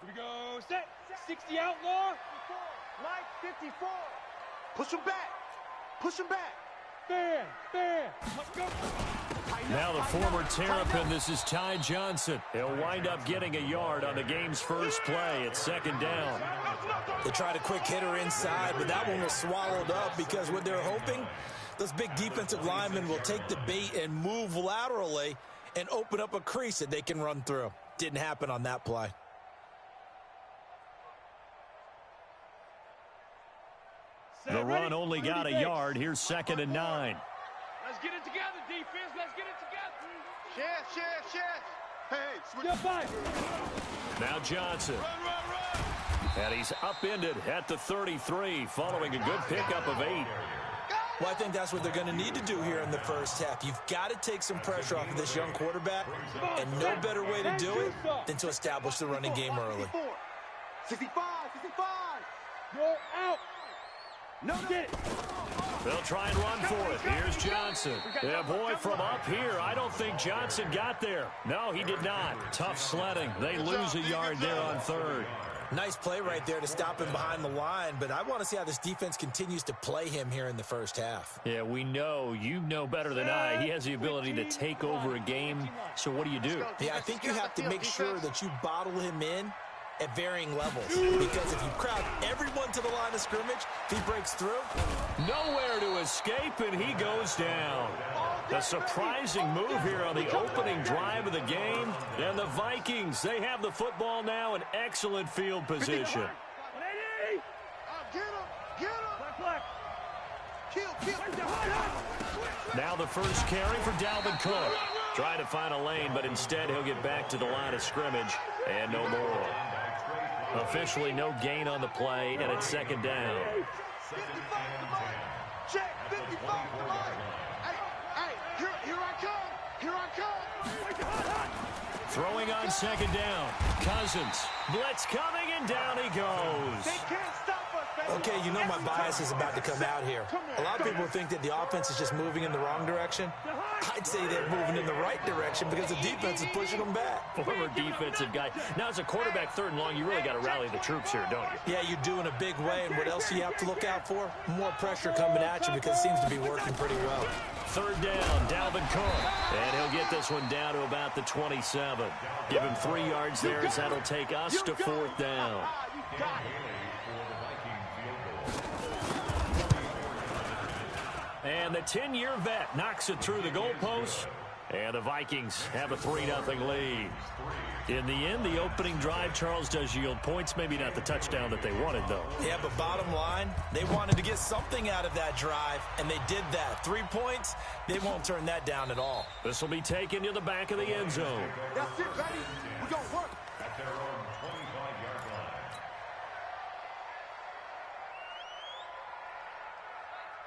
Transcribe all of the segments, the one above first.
Here we go. Set. 60 outlaw. Mike, 54. Push him back. Push him back. Fair. Let's go. Now the former Terrapin, this is Ty Johnson. He'll wind up getting a yard on the game's first play at second down. They tried a quick hitter inside, but that one was swallowed up because what they're hoping, those big defensive linemen will take the bait and move laterally and open up a crease that they can run through. Didn't happen on that play. The run only got a yard. Here's 2nd and 9. Let's get it together, defense. Let's get it together. Share. Hey, switch. Now Johnson. Run. And he's upended at the 33 following a good pickup of 8. Well, I think that's what they're going to need to do here in the first half. You've got to take some pressure off of this young quarterback, and no better way to do it than to establish the running game early. 65. Go out. No. They'll try and run for it. Here's Johnson. Yeah, boy, from up here, I don't think Johnson got there. No, he did not. Tough sledding. They lose a yard there on 3rd. Nice play right there to stop him behind the line, but I want to see how this defense continues to play him here in the first half. Yeah, we know. You know better than I. He has the ability to take over a game, so what do? Yeah, I think you have to make sure that you bottle him in at varying levels, because if you crowd everyone to the line of scrimmage, if he breaks through, nowhere to escape, and he goes down. A surprising move here on the opening drive of the game, and the Vikings, they have the football now in excellent field position. Get him. Kill. Now the first carry for Dalvin Cook. Trying to find a lane, but instead he'll get back to the line of scrimmage, and no more. Officially no gain on the play, and it's 2nd down. 55 to Mike. Check, 55 to Mike. Hey, here I come. Throwing on 2nd down. Cousins. Blitz coming, and down he goes. They can't stop us, baby. okay, you know my bias is about to come out here. A lot of people think that the offense is just moving in the wrong direction. I'd say they're moving in the right direction because the defense is pushing them back. Former defensive guy. Now, as a quarterback 3rd and long, you really got to rally the troops here, don't you? Yeah, you do in a big way, and what else do you have to look out for? More pressure coming at you because it seems to be working pretty well. 3rd down, Dalvin Cook. And he'll get this one down to about the 27. Give him 3 yards there as that'll take us to 4th down. And the 10-year vet knocks it through the goalpost. And the Vikings have a 3-0 lead. In the end, the opening drive, Charles, does yield points. Maybe not the touchdown that they wanted, though. Yeah, but bottom line, they wanted to get something out of that drive, and they did that. 3 points, they won't turn that down at all. This will be taken to the back of the end zone. That's it, baby. We're going to work. At their own 25-yard line.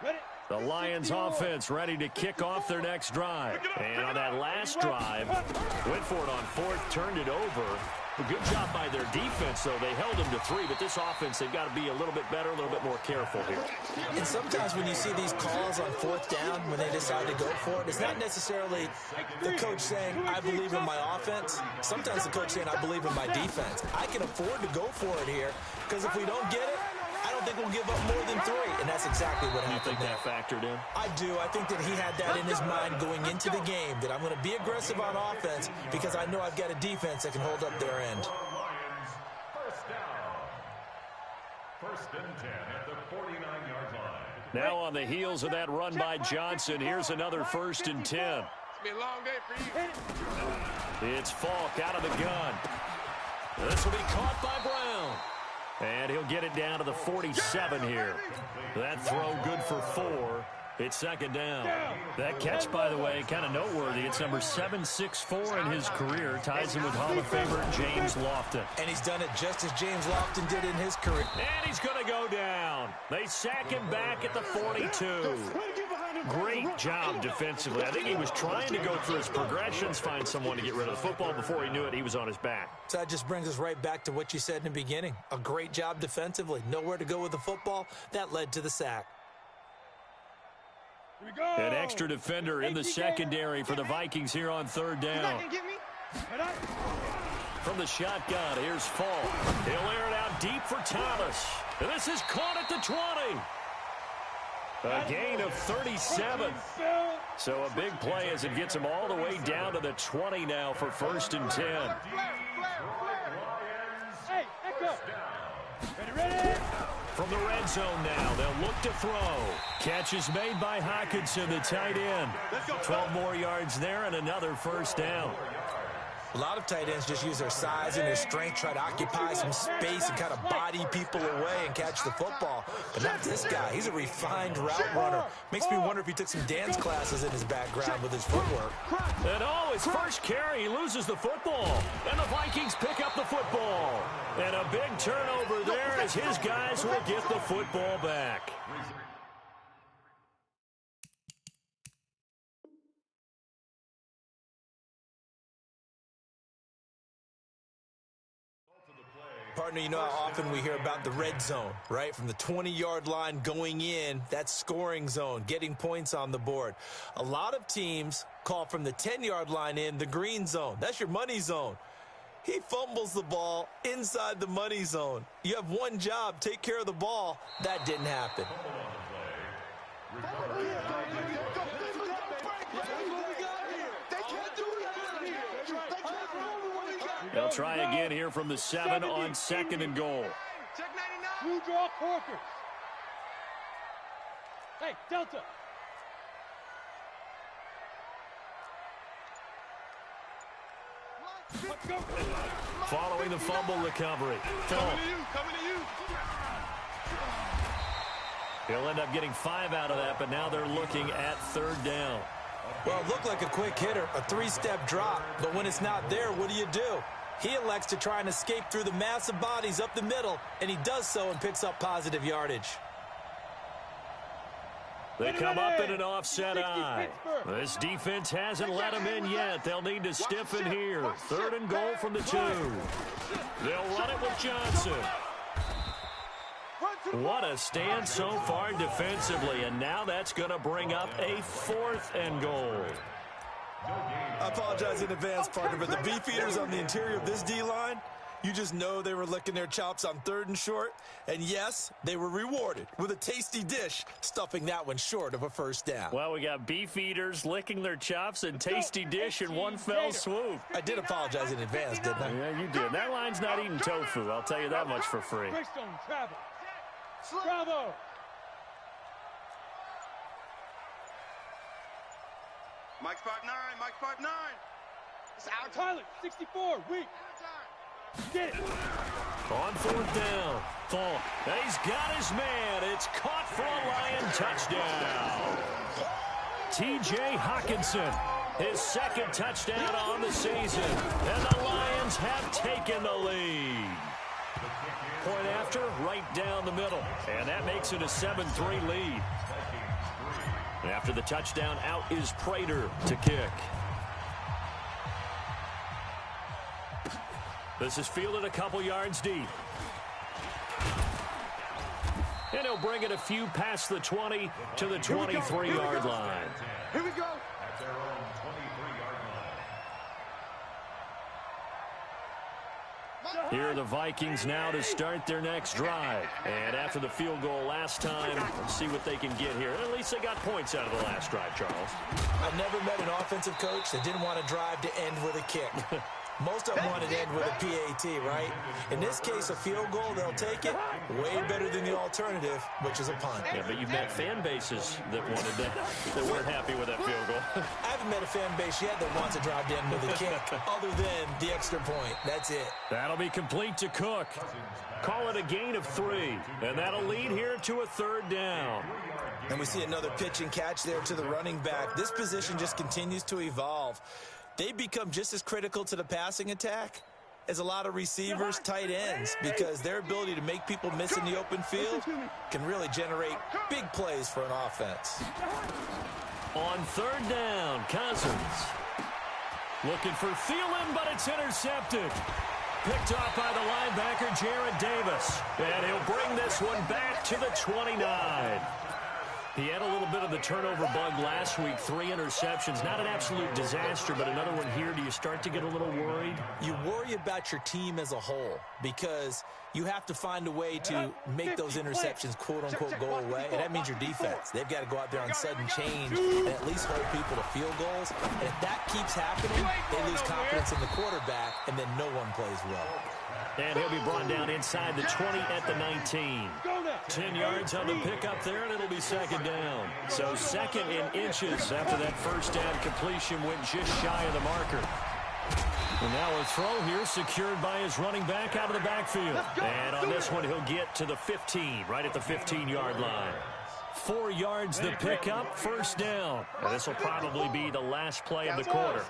Ready? The Lions offense ready to kick off their next drive. And on that last drive, went for it on 4th, turned it over. A good job by their defense, though. They held them to 3, but this offense, they've got to be a little bit better, a little bit more careful here. And sometimes when you see these calls on 4th down, when they decide to go for it, it's not necessarily the coach saying, I believe in my offense. Sometimes the coach saying, I believe in my defense. I can afford to go for it here, because if we don't get it, I don't think we'll give up more than 3, and that's exactly what happened. You think that factored in? I do. I think that he had that in his mind going into the game, that I'm going to be aggressive on offense because I know I've got a defense that can hold up their end. Lions, 1st down. 1st and 10 at the 49-yard line. Now on the heels of that run by Johnson, here's another 1st and 10. It's been a long day for you. It's Falk out of the gun. This will be caught by Brown. And he'll get it down to the 47 here. That throw good for 4. It's 2nd down. That catch, by the way, kind of noteworthy. It's number 764 in his career. Ties him with Hall of Famer James Lofton. And he's done it just as James Lofton did in his career. And he's going to go down. They sack him back at the 42. Great job defensively. I think he was trying to go through his progressions, find someone to get rid of the football. Before he knew it, he was on his back. So that just brings us right back to what you said in the beginning. A great job defensively. Nowhere to go with the football. That led to the sack. Here we go. An extra defender in the secondary for the Vikings here on 3rd down. from the shotgun. Here's Fall. He'll air it out deep for Thomas. And this is caught at the 20. A gain of 37. So a big play as it gets him all the way down to the 20 now for 1st and 10. Hey, echo. Ready? From the red zone now, they'll look to throw. Catch is made by Hockenson, the tight end. 12 more yards there and another 1st down. A lot of tight ends just use their size and their strength, try to occupy some space and kind of body people away and catch the football. But not this guy. He's a refined route runner. Makes me wonder if he took some dance classes in his background with his footwork. And his first carry, he loses the football. And the Vikings pick up the football. And a big turnover there as his guys will get the football back. Partner, you know how often we hear about the red zone, right? From the 20-yard line going in, that's scoring zone, getting points on the board. A lot of teams call from the 10-yard line in the green zone. That's your money zone. He fumbles the ball inside the money zone. You have one job, take care of the ball. That didn't happen. They'll try again here from the 7 on 2nd and goal. Check 99. Two draw corkers. Hey, Delta. Following the fumble recovery. Coming to you. He'll end up getting 5 out of that, but now they're looking at 3rd down. Well, it looked like a quick hitter, a 3-step drop, but when it's not there, what do? He elects to try and escape through the massive bodies up the middle, and he does so and picks up positive yardage. They come up in an offset eye. This defense hasn't let them in yet. They'll need to stiffen here. 3rd and goal from the 2. They'll run it with Johnson. What a stand so far defensively, and now that's going to bring up a 4th and goal. I apologize in advance, partner, but the beefeaters on the interior of this D-line, you just know they were licking their chops on 3rd and short. And yes, they were rewarded with a tasty dish, stuffing that one short of a 1st down. Well, we got beefeaters licking their chops and tasty dish in one fell swoop. I did apologize in advance, didn't I? Yeah, you did. That line's not eating tofu. I'll tell you that much for free. Bravo. Mike's 5'9". It's out. Tyler, 64, weak. Get it. On 4th down. Fall. He's got his man. It's caught for a Lion touchdown. T.J. Hockenson, his 2nd touchdown on the season. And the Lions have taken the lead. Point after, right down the middle. And that makes it a 7-3 lead. After the touchdown, out is Prater to kick. This is fielded a couple yards deep. And he'll bring it a few past the 20 to the 23-yard line. Here we go. At their own 23-yard line. Here are the Vikings now to start their next drive. And after the field goal last time, let's see what they can get here. At least they got points out of the last drive, Charles. I've never met an offensive coach that didn't want to drive to end with a kick. Most of them want to end with a PAT, right? In this case, a field goal, they'll take it. Way better than the alternative, which is a punt. Yeah, but you've met fan bases that wanted that, that weren't happy with that field goal. I haven't met a fan base yet that wants to drive to end with a kick, other than the extra point. That's it. That'll be complete to Cook. Call it a gain of 3, and that'll lead here to a 3rd down. And we see another pitch and catch there to the running back. This position just continues to evolve. They become just as critical to the passing attack as a lot of receivers, tight ends, because their ability to make people miss in the open field can really generate big plays for an offense. On 3rd down, Cousins. Looking for Thielen, but it's intercepted. Picked off by the linebacker, Jared Davis. And he'll bring this one back to the 29. He had a little bit of the turnover bug last week, 3 interceptions. Not an absolute disaster, but another one here. Do you start to get a little worried? You worry about your team as a whole because you have to find a way to make those interceptions, quote-unquote, go away, and that means your defense. They've got to go out there on sudden change and at least hold people to field goals. And if that keeps happening, they lose confidence in the quarterback, and then no one plays well. And he'll be brought down inside the 20 at the 19. 10 yards on the pickup there, and it'll be second down. So second in inches after that first down completion went just shy of the marker. And now a throw here secured by his running back out of the backfield. And on this one, he'll get to the 15, right at the 15-yard line. 4 yards the pickup, first down. And this will probably be the last play of the quarter.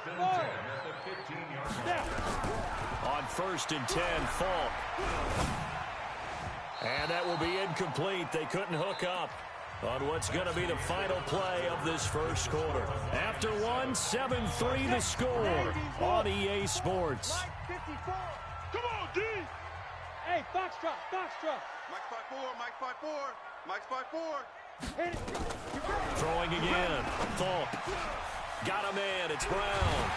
On 1st and 10, Falk. And that will be incomplete. They couldn't hook up on what's going to be the final play of this first quarter. After one, 7-3 the score on EA Sports. Come on, D! Hey, Foxtrot, Foxtrot. Mike's 5-4, Mike's 5-4, Mike's 5-4. Hit it. Throwing again. Falk. Got a man. It's Brown.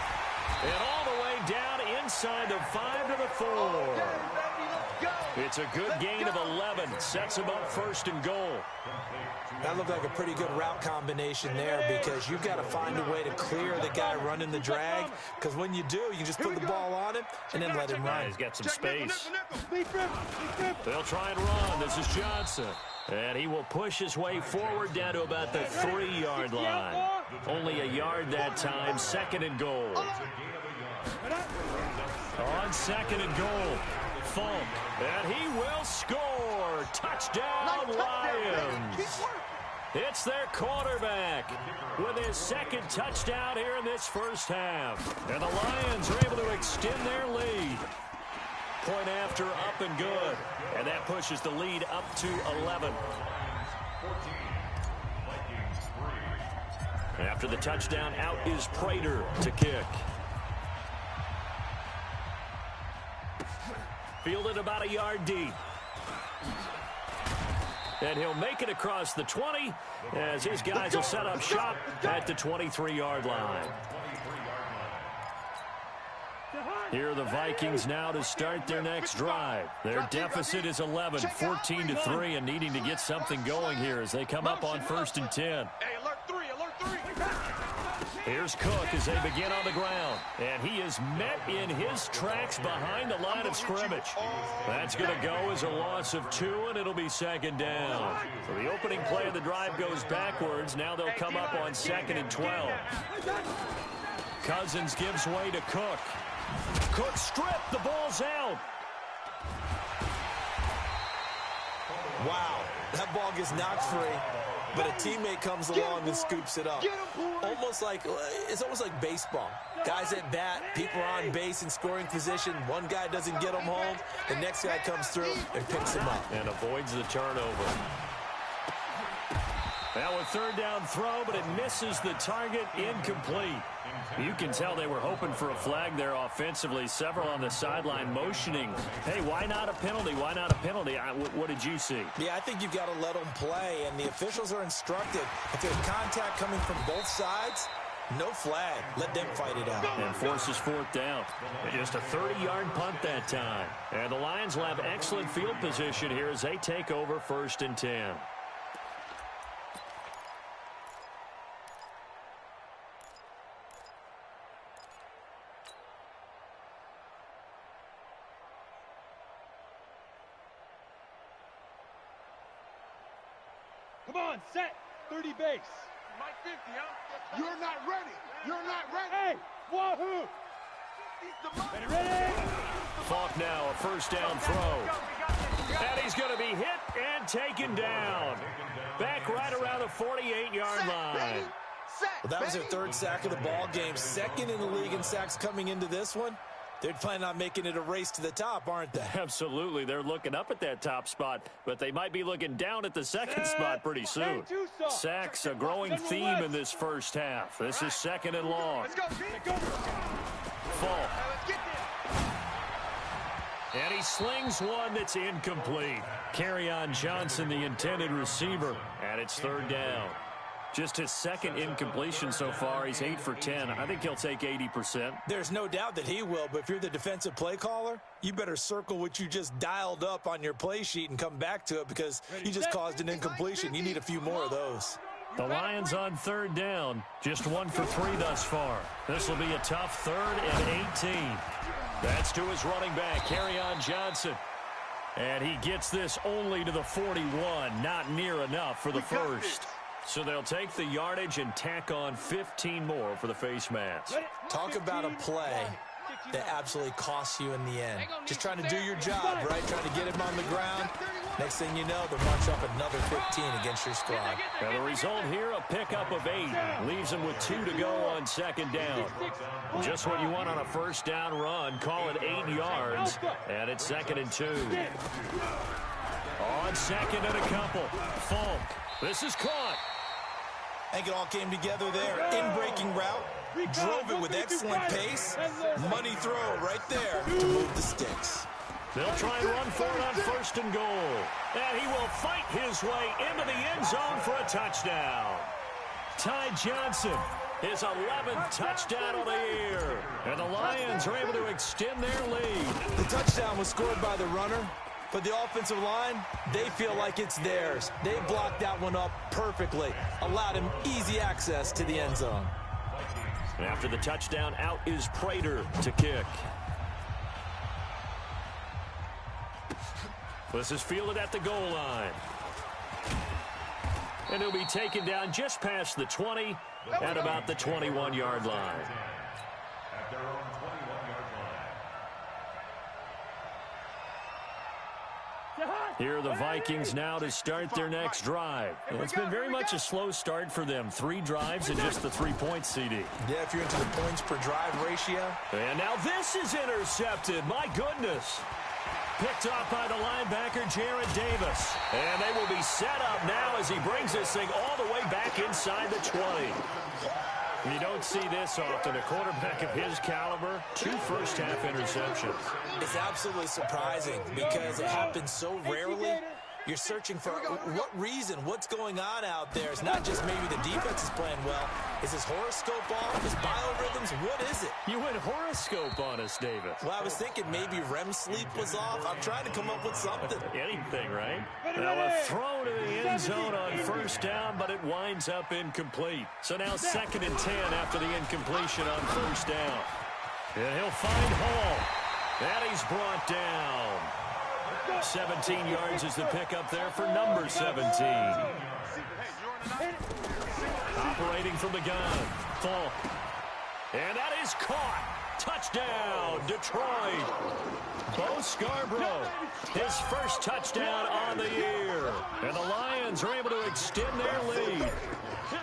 And all the way down inside the 5 to the 4. It's a good gain of 11. Sets him up 1st and goal. That looked like a pretty good route combination there because you've got to find a way to clear the guy running the drag. Because when you do, you just put the ball on him and then let him run. He's got some space. They'll try and run. This is Johnson. And he will push his way forward down to about the 3-yard line. Only a yard that time. 2nd and goal. On 2nd and goal, Falk. And he will score. Touchdown, Lions. It's their quarterback with his 2nd touchdown here in this first half. And the Lions are able to extend their lead. Point after, up and good. And that pushes the lead up to 11. After the touchdown, out is Prater to kick. Fielded about a yard deep. And he'll make it across the 20 as his guys will set up shop at the 23-yard line. Here are the Vikings now to start their next drive. Their deficit is 11, 14-3, and needing to get something going here as they come up on 1st and 10. Hey, alert 3, alert 3. Here's Cook as they begin on the ground. And he is met in his tracks behind the line of scrimmage. That's going to go as a loss of 2, and it'll be 2nd down. So the opening play of the drive goes backwards. Now they'll come up on 2nd and 12. Cousins gives way to Cook. Cook stripped. The ball's out. Wow, that ball gets knocked free, but a teammate comes along and scoops it up. It's almost like baseball. Guys at bat, people are on base in scoring position. One guy doesn't get them home. The next guy comes through and picks him up. And avoids the turnover. Now a 3rd down throw, but it misses the target, incomplete. You can tell they were hoping for a flag there offensively. Several on the sideline motioning. Hey, why not a penalty? Why not a penalty? What did you see? Yeah, I think you've got to let them play, and the officials are instructed. If there's contact coming from both sides, no flag. Let them fight it out. And forces 4th down. Just a 30-yard punt that time. And the Lions will have excellent field position here as they take over 1st and 10. Come on, set. 30 base. Mike 50, huh? You're not ready. You're not ready. Hey, wahoo! Ready? Falk now, a 1st down throw. And he's going to be hit and taken down. Back right around the 48-yard line. Well, that was their 3rd sack of the ball game. 2nd in the league in sacks coming into this one. They're planning on making it a race to the top, aren't they? Absolutely. They're looking up at that top spot, but they might be looking down at the 2nd spot pretty soon. Sacks, a growing theme in this first half. This is 2nd and long. Falk. And he slings one that's incomplete. Kerryon Johnson, the intended receiver, and it's 3rd down. Just his second incompletion so far. He's 8 for 10. I think he'll take 80%. There's no doubt that he will, but if you're the defensive play caller, you better circle what you just dialed up on your play sheet and come back to it because you just caused an incompletion. You need a few more of those. The Lions on third down. Just 1 for 3 thus far. This will be a tough 3rd and 18. That's to his running back, Kerryon Johnson. And he gets this only to the 41. Not near enough for the first. So they'll take the yardage and tack on 15 more for the face mask. Talk about a play that absolutely costs you in the end. Just trying to do your job, right? Trying to get him on the ground. Next thing you know, they'll march up another 15 against your squad. And the result here, a pickup of 8. Leaves them with 2 to go on second down. Just what you want on a first down run. Call it 8 yards. And it's 2nd and 2. On second and a couple. Falk. This is caught. I think it all came together there. In-breaking route. Drove it with excellent pace. Money throw right there to move the sticks. They'll try and run for it on 1st and goal. And he will fight his way into the end zone for a touchdown. Ty Johnson, his 11th touchdown of the year. And the Lions are able to extend their lead. The touchdown was scored by the runner. But the offensive line, they feel like it's theirs. They blocked that one up perfectly. Allowed him easy access to the end zone. After the touchdown, out is Prater to kick. This is fielded at the goal line. And he'll be taken down just past the 20 at about the 21-yard line. At their own 21-yard line. Here are the Vikings now to start their next drive. It's been very much a slow start for them. 3 drives and just the 3 points, CD. Yeah, if you're into the points per drive ratio. And now this is intercepted. My goodness. Picked off by the linebacker, Jared Davis. And they will be set up now as he brings this thing all the way back inside the 20. You don't see this often. A quarterback of his caliber, 2 first-half interceptions. It's absolutely surprising because it happens so rarely. You're searching for what reason, what's going on out there. It's not just maybe the defense is playing well. Is his horoscope off? His biorhythms? What is it? You went horoscope on us, David. Well, I was thinking maybe REM sleep was off. I'm trying to come up with something. Anything, right? Now a throw to the end zone on first down, but it winds up incomplete. So now 2nd and 10 after the incompletion on first down. And he'll find Hall. And he's brought down. 17 yards is the pickup there for number 17. Operating from the gun. Falk. And that is caught. Touchdown, Detroit. Bo Scarborough, his first touchdown on the year. And the Lions are able to extend their lead.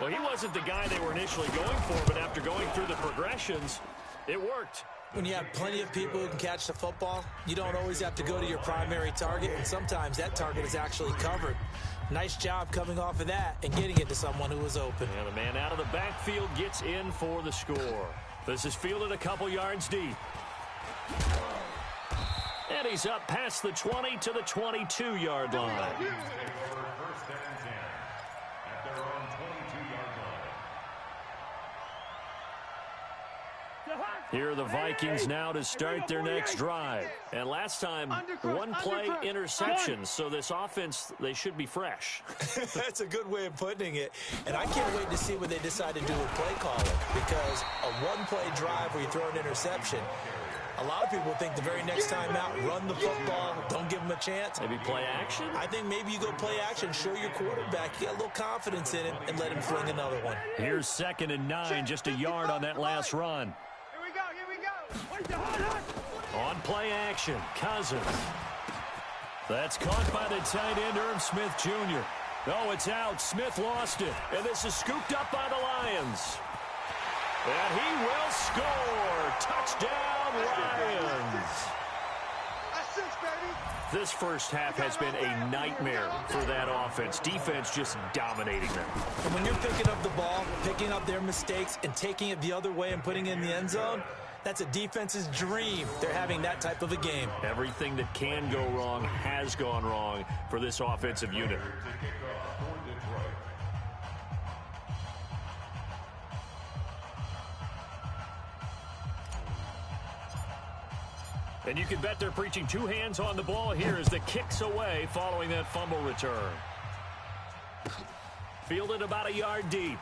Well, he wasn't the guy they were initially going for, but after going through the progressions, it worked. When you have plenty of people who can catch the football, you don't always have to go to your primary target, and sometimes that target is actually covered. Nice job coming off of that and getting it to someone who was open. And the man out of the backfield gets in for the score. This is fielded a couple yards deep. And he's up past the 20 to the 22-yard line. Here are the Vikings now to start their next drive. And last time, 1 play interception. So this offense, they should be fresh. That's a good way of putting it. And I can't wait to see what they decide to do with play calling. Because a 1-play drive where you throw an interception, a lot of people think the very next time out, run the football, don't give them a chance. Maybe play action? I think maybe you go play action, show your quarterback, you got a little confidence in him, and let him fling another one. Here's 2nd and 9, just a yard on that last run. On play action, Cousins. That's caught by the tight end, Irv Smith Jr. Oh, it's out. Smith lost it. And this is scooped up by the Lions. And he will score. Touchdown, Lions. This first half has been a nightmare for that offense. Defense just dominating them. And when you're picking up the ball, picking up their mistakes, and taking it the other way and putting it in the end zone, that's a defense's dream. They're having that type of a game. Everything that can go wrong has gone wrong for this offensive unit. And you can bet they're preaching two hands on the ball here as the kick's away following that fumble return. Fielded about a yard deep.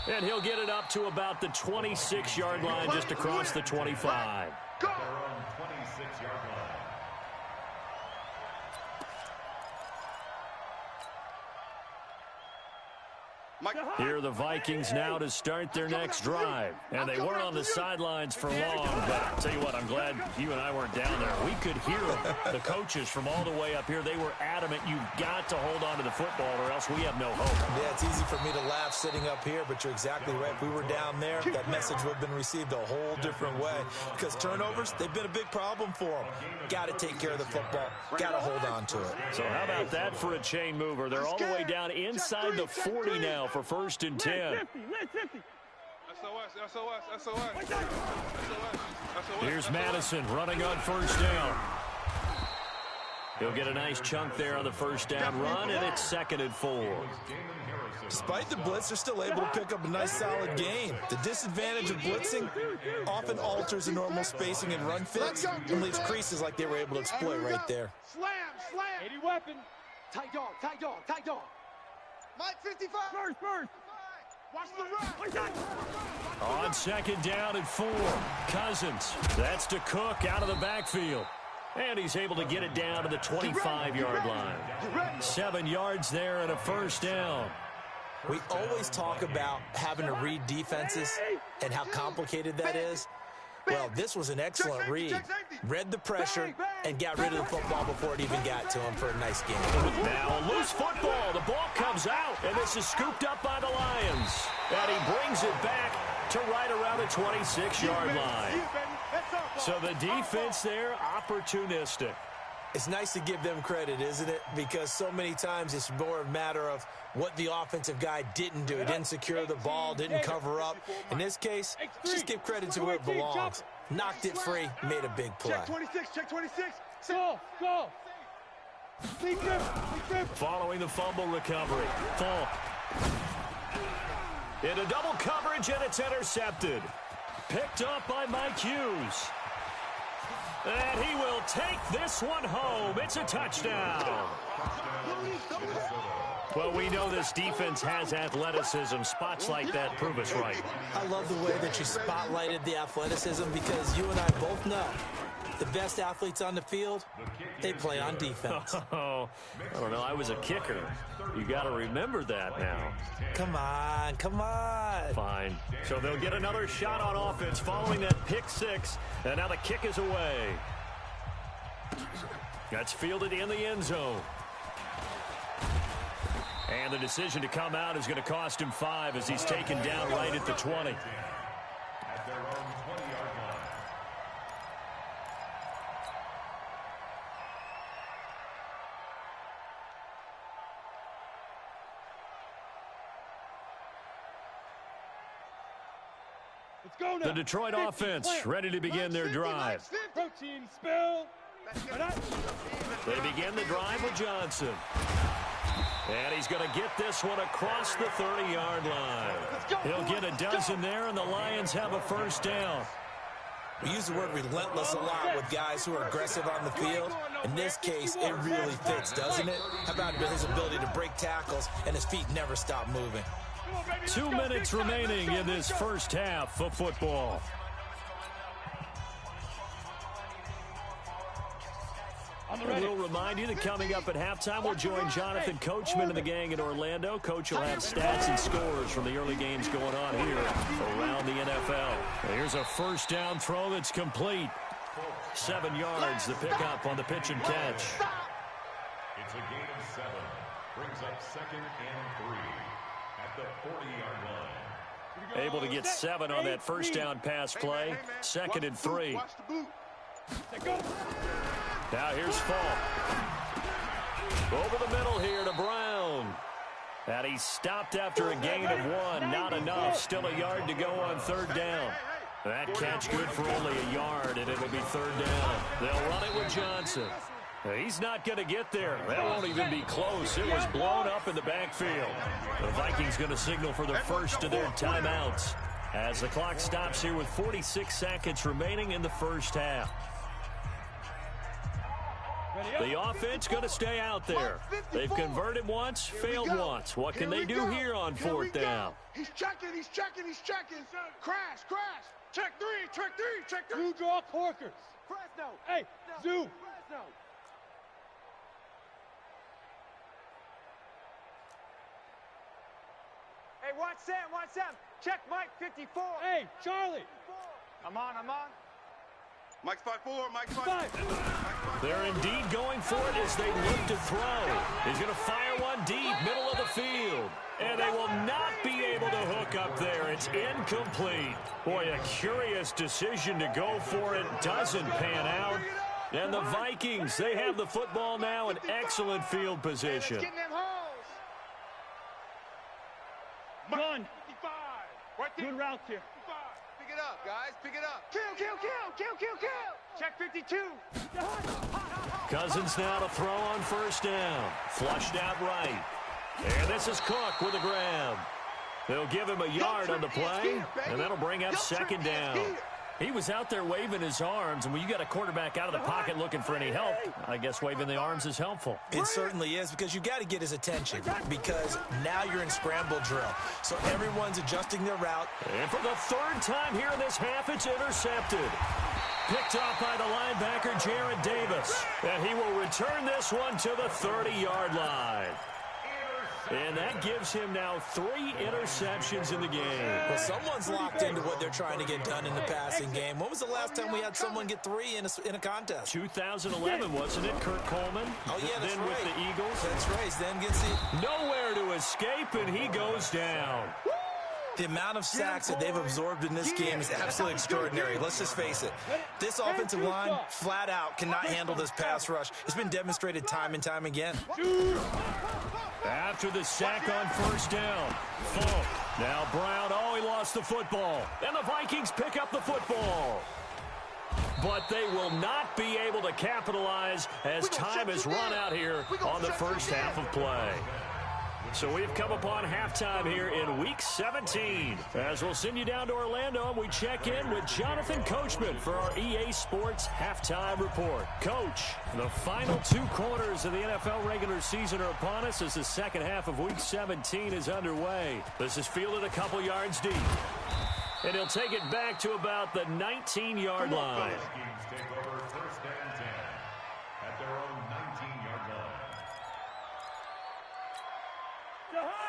And he'll get it up to about the 26-yard line, just across the 25. Their own 26-yard line. Here are the Vikings now to start their next drive. And they weren't on the sidelines for long, but I'll tell you what, I'm glad you and I weren't down there. We could hear them, the coaches from all the way up here. They were adamant, you've got to hold on to the football or else we have no hope. Yeah, it's easy for me to laugh sitting up here, but you're exactly right. If we were down there, that message would have been received a whole different way. Because turnovers, they've been a big problem for them. Got to take care of the football. Got to hold on to it. So how about that for a chain mover? They're all the way down inside the 40 now for 1st and 10. Here's Madison running on 1st down. He'll get a nice chunk there on the 1st down run, and it's 2nd and 4. Despite the blitz, they're still able to pick up a nice solid gain. The disadvantage of blitzing often alters the normal spacing and run fits and leaves creases like they were able to exploit right there. Slam, slam. 80 weapon. Tight dog, tight dog, tight dog. Mike 55. First. Watch the run. On 2nd down and 4. Cousins. That's to Cook out of the backfield. And he's able to get it down to the 25-yard line. 7 yards there and a 1st down. We always talk about having to read defenses and how complicated that is. Well, this was an excellent read. Read the pressure and got rid of the football before it even got to him for a nice game. Now a loose football. The ball comes out, and this is scooped up by the Lions. And he brings it back to right around the 26-yard line. So the defense there, opportunistic. It's nice to give them credit, isn't it? Because so many times it's more a matter of what the offensive guy didn't do. He didn't secure the ball, didn't cover up. In this case, just give credit to where it belongs. Knocked it free, made a big play. Check 26, check 26. Go. Following the fumble recovery. Falk. Into double coverage, and it's intercepted. Picked up by Mike Hughes. And he will take this one home. It's a touchdown. Well, we know this defense has athleticism. Spots like that prove us right. I love the way that you spotlighted the athleticism because you and I both know the best athletes on the field, they play on defense. Oh, I don't know. I was a kicker. You got to remember that now. Come on. Fine. So they'll get another shot on offense following that pick 6. And now the kick is away. That's fielded in the end zone. And the decision to come out is going to cost him 5 as he's taken down right at the 20. At their own 20-yard line. Let's go now. The Detroit offense ready to begin their drive. Protein spill. They begin the drive with Johnson. And he's going to get this one across the 30-yard line. He'll get a dozen there, and the Lions have a 1st down. We use the word relentless a lot with guys who are aggressive on the field. In this case, it really fits, doesn't it? How about his ability to break tackles and his feet never stop moving? 2 minutes remaining in this first half of football. We'll remind you that coming up at halftime, we'll join Jonathan Coachman and the gang in Orlando. Coach will have stats and scores from the early games going on here around the NFL. Here's a 1st down throw that's complete. 7 yards, the pickup on the pitch and catch. It's a gain of 7. Brings up 2nd and 3 at the 40-yard line. Able to get 7 on that 1st down pass play. 2nd and 3. Now here's Falk. Over the middle here to Brown. And he stopped after a gain of 1. Not enough. Still a yard to go on 3rd down. That catch good for only a yard, and it'll be 3rd down. They'll run it with Johnson. He's not going to get there. That won't even be close. It was blown up in the backfield. The Vikings going to signal for the first of their timeouts. as the clock stops here with 46 seconds remaining in the first half. The offense going to stay out there. They've converted once, failed once. What can they do here on fourth down? He's checking. Crash. Check three. Two draw corkers. Fresno. Hey, zoom. Fresno. Hey, watch Sam. Check Mike 54. Hey, Charlie. I'm on. Mike's 5-4. They're indeed going for it as they look to throw. He's going to fire one deep, middle of the field. And they will not be able to hook up there. It's incomplete. Boy, a curious decision to go for it. Doesn't pan out. And the Vikings, they have the football now in excellent field position. Gun. Good route here. Pick it up, guys. Pick it up. Kill. Check 52. Cousins now to throw on first down. Flushed out right. And this is Cook with a grab. They'll give him a yard on the play, and that'll bring up second down. He was out there waving his arms, and when you got a quarterback out of the pocket looking for any help, I guess waving the arms is helpful. It certainly is, because you got to get his attention, because now you're in scramble drill. So everyone's adjusting their route. And for the third time here in this half, it's intercepted. Picked off by the linebacker, Jared Davis. And he will return this one to the 30-yard line. And that gives him now 3 interceptions in the game. Well, someone's locked into what they're trying to get done in the passing game. When was the last time we had someone get 3 in a contest? 2011, wasn't it, Kurt Coleman? Oh, yeah, that's then right. With the Eagles. That's right. Then gets it. Nowhere to escape, and he goes down. The amount of sacks that they've absorbed in this game is absolutely extraordinary. Let's just face it. This offensive line, flat out, cannot handle this pass rush. It's been demonstrated time and time again. After the sack on first down, Funk. Now Brown, he lost the football. And the Vikings pick up the football. But they will not be able to capitalize as time has run out here on the first half of play. So we've come upon halftime here in Week 17. As we'll send you down to Orlando, and we check in with Jonathan Coachman for our EA Sports Halftime Report. Coach, the final 2 quarters of the NFL regular season are upon us as the second half of Week 17 is underway. This is fielded a couple yards deep. And he'll take it back to about the 19-yard line. Vikings take over first and 10 at their own 19-yard line.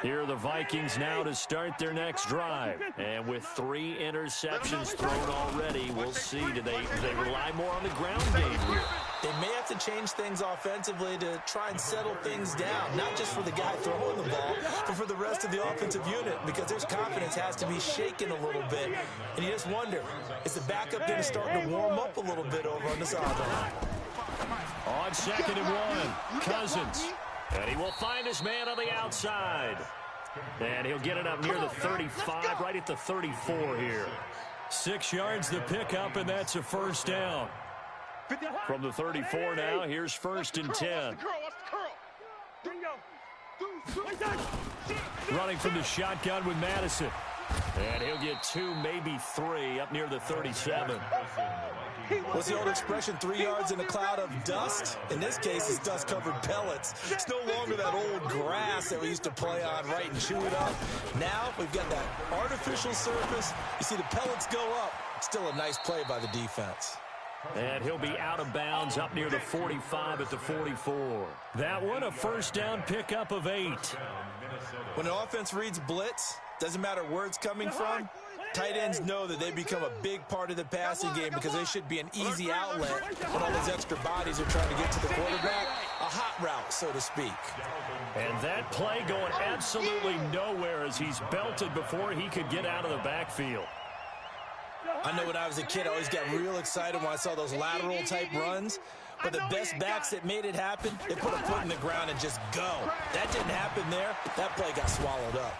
Here are the Vikings now to start their next drive. And with 3 interceptions thrown already, we'll see. Do they rely more on the ground game here? They may have to change things offensively to try and settle things down, not just for the guy throwing the ball, but for the rest of the offensive unit, because their confidence has to be shaken a little bit. And you just wonder, is the backup going to start to warm up a little bit over on the sideline? On 2nd and 1, Cousins. And he will find his man on the outside. And he'll get it up near the 35, right at the 34 here. 6 yards the pickup, and that's a first down. From the 34 now, here's 1st and 10. Running from the shotgun with Madison. And he'll get 2, maybe 3, up near the 37. What's the old expression, 3 yards in a cloud of dust? In this case, it's dust-covered pellets. It's no longer that old grass that we used to play on, right, and chew it up. Now we've got that artificial surface. You see the pellets go up. Still a nice play by the defense. And he'll be out of bounds up near the 45 at the 44. That one, a first down pickup of 8. When an offense reads blitz, doesn't matter where it's coming from, tight ends know that they become a big part of the passing game because they should be an easy outlet when all those extra bodies are trying to get to the quarterback. A hot route, so to speak. And that play going absolutely nowhere as he's belted before he could get out of the backfield. I know when I was a kid, I always got real excited when I saw those lateral-type runs. But the best backs that made it happen, they put a foot in the ground and just go. That didn't happen there. That play got swallowed up.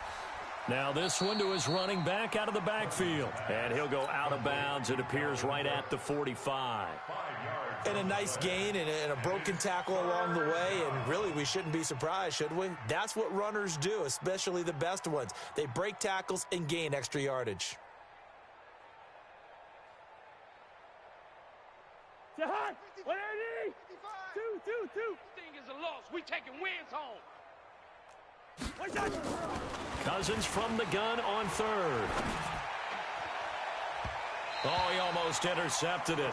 Now this one to his running back out of the backfield. And he'll go out of bounds. It appears right at the 45. And a nice gain and a broken tackle along the way. And really, we shouldn't be surprised, should we? That's what runners do, especially the best ones. They break tackles and gain extra yardage. We taking wins home. Cousins from the gun on third. Oh, he almost intercepted it.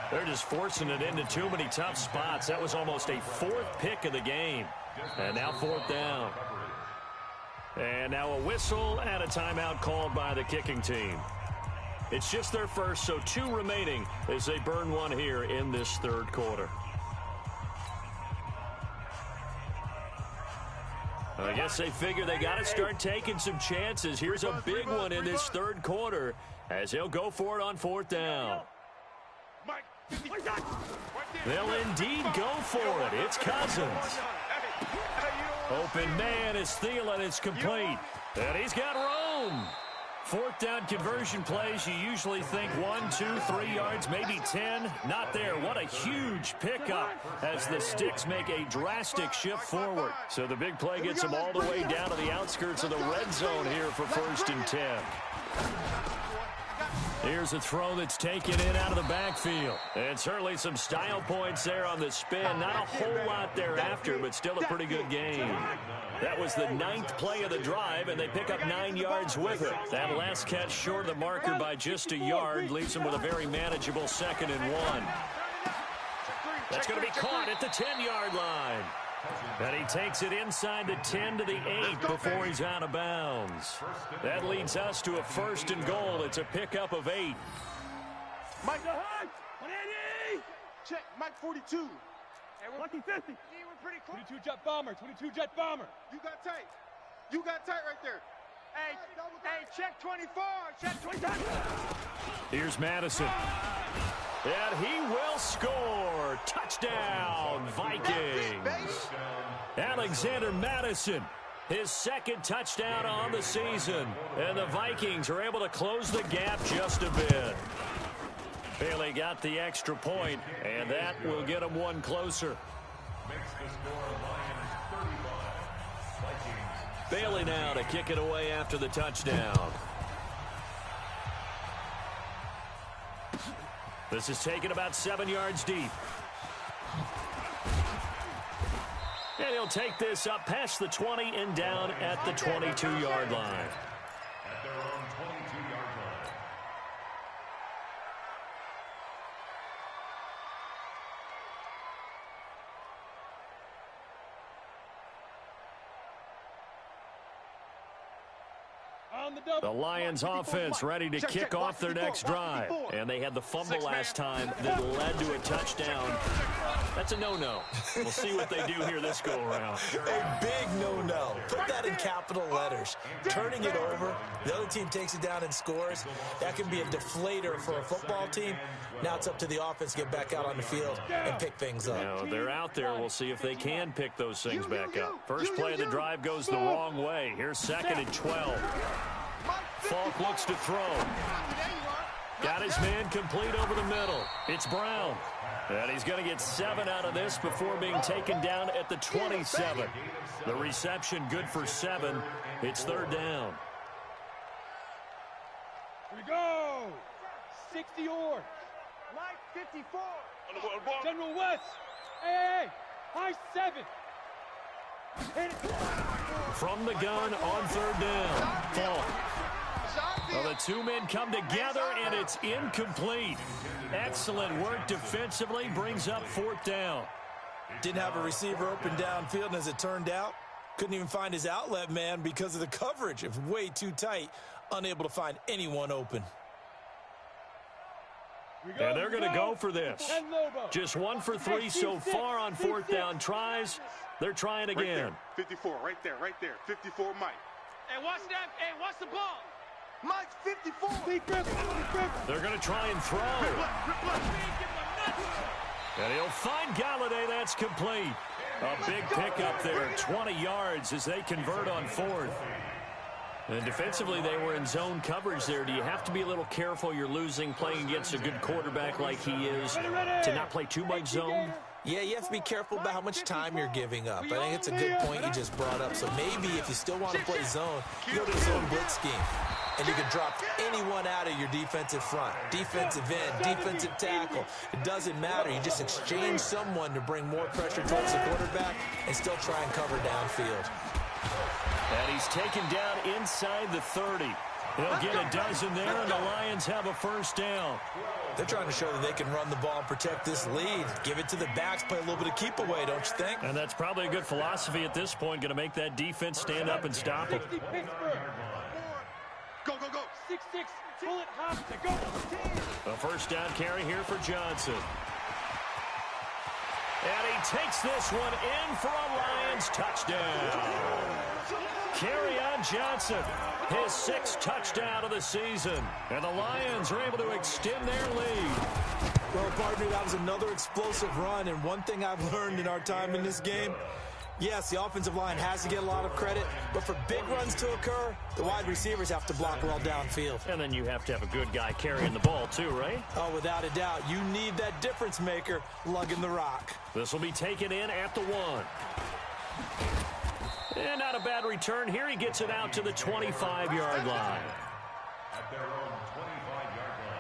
They're just forcing it into too many tough spots. That was almost a fourth pick of the game. And now fourth down. And now a whistle and a timeout called by the kicking team. It's just their first, so 2 remaining as they burn one here in this third quarter. I guess they figure they got to start taking some chances. Here's a big one in this third quarter as he'll go for it on fourth down. They'll indeed go for it. It's Cousins. Open man is Thielen. It's complete. And he's got room. Fourth down conversion plays, you usually think 1, 2, 3 yards, maybe 10. Not there. What a huge pickup as the Sticks make a drastic shift forward. So the big play gets them all the way down to the outskirts of the red zone here for 1st and 10. Here's a throw that's taken in out of the backfield. And certainly some style points there on the spin. Not a whole lot thereafter, but still a pretty good game. That was the 9th play of the drive, and they pick up 9 yards with it. That last catch short of the marker by just a yard leaves them with a very manageable 2nd and 1. That's going to be caught at the 10-yard line. And he takes it inside the 10 to the 8 before he's out of bounds. That leads us to a 1st and goal. It's a pickup of 8. Mike, 180. Check, Mike 42. Hey, we're lucky 50. Yeah, we're pretty close. 22 jet bomber, 22 jet bomber. You got tight. You got tight right there. Hey, check 24. Check 24. Here's Madison. And he will score. Touchdown, Vikings. Alexander Madison, his 2nd touchdown on the season. And the Vikings are able to close the gap just a bit. Bailey got the extra point, and that will get them one closer. Makes the score Lions 35. Vikings. Bailey now to kick it away after the touchdown. This is taken about 7 yards deep. And he'll take this up past the 20 and down at the 22-yard line. At their own 22-yard line. The Lions offense ready to kick off their next drive. And they had the fumble last time that led to a touchdown. That's a no-no. We'll see what they do here this go-around. A big no-no. Put that in capital letters. Turning it over, the other team takes it down and scores. That can be a deflator for a football team. Now it's up to the offense to get back out on the field and pick things up. Now, they're out there. We'll see if they can pick those things back up. First play of the drive goes the wrong way. Here's 2nd and 12. Falk looks to throw. Got his man complete over the middle. It's Brown. And he's going to get 7 out of this before being taken down at the 27. The reception good for 7. It's 3rd down. Here we go. 60 Orange. Mike 54. General West. Hey. High 7. Hit it. From the gun on 3rd down. Falk. Well, the 2 men come together, and it's incomplete. Excellent work defensively, brings up 4th down. Didn't have a receiver open downfield, and as it turned out, couldn't even find his outlet man because of the coverage. It was way too tight, unable to find anyone open. And they're going to go for this. Just 1 for 3 so far on 4th down tries. They're trying again. 54, right there. 54, Mike. Hey, watch that. Hey, watch the ball. Mike's 54. They're going to try and throw. And he'll find Galladay. That's complete. A big pickup there. 20 yards as they convert on 4th. And defensively, they were in zone coverage there. Do you have to be a little careful? You're losing, playing against a good quarterback like he is, to not play too much zone? Yeah, you have to be careful about how much time you're giving up. I think it's a good point you just brought up. So maybe if you still want to play zone, you go to the zone blitz scheme. And you can drop anyone out of your defensive front. Defensive end, defensive tackle. It doesn't matter. You just exchange someone to bring more pressure towards the quarterback and still try and cover downfield. And he's taken down inside the 30. He'll get a dozen there, and the Lions have a first down. They're trying to show that they can run the ball and protect this lead. Give it to the backs, play a little bit of keep away, don't you think? And that's probably a good philosophy at this point, going to make that defense stand up and stop him. Go, go, go. 6-6, bullet hop to go. A first down carry here for Johnson. And he takes this one in for a Lions touchdown. Kerryon Johnson, his 6th touchdown of the season. And the Lions are able to extend their lead. Well, partner, that was another explosive run. And one thing I've learned in our time in this game, yes, the offensive line has to get a lot of credit, but for big runs to occur, the wide receivers have to block well downfield. And then you have to have a good guy carrying the ball too, right? Oh, without a doubt. You need that difference maker lugging the rock. This will be taken in at the 1. And not a bad return here. He gets it out to the 25-yard line. At their own 25-yard line.